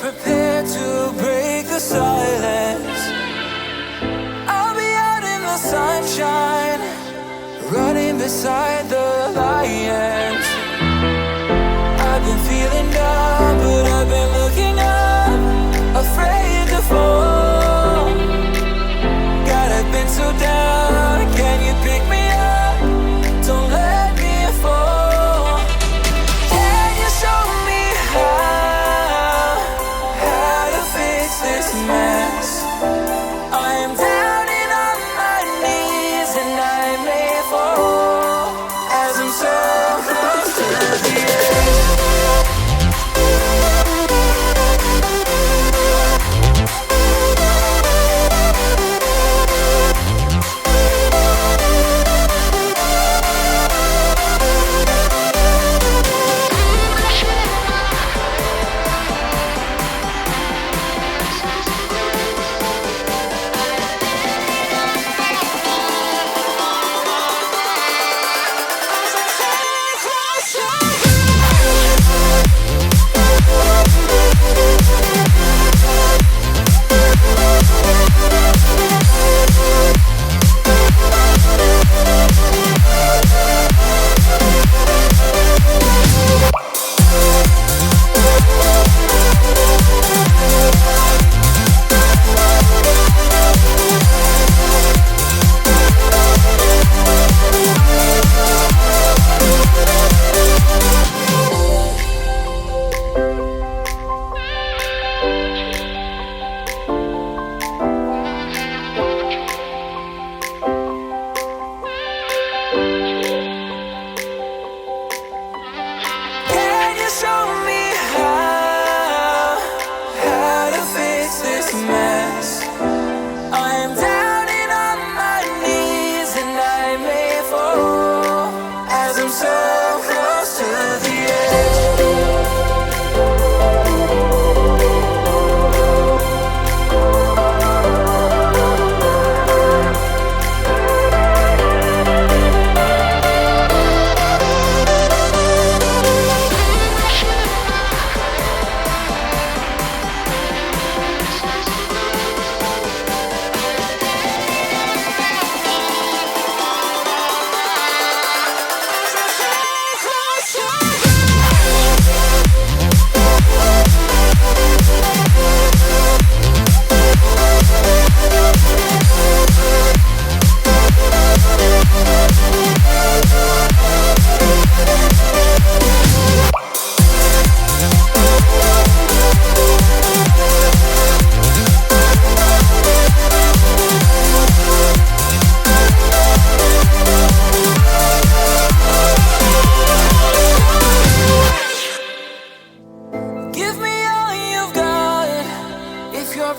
prepared to break the silence, I'll be out in the sunshine, running beside the lions. I've been feeling down, but I've been looking up, afraid to fall. God, I've been so down, can you pick me up? Don't let me fall. Can you show me how to fix this mess? I am down and on my knees, and I may fall as I'm so close to the edge.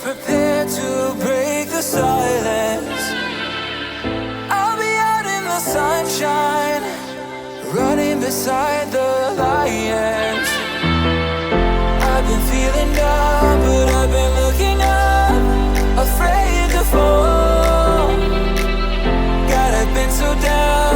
Prepared to break the silence, I'll be out in the sunshine, running beside the lions. I've been feeling down, but I've been looking up, afraid to fall. God, I've been so down.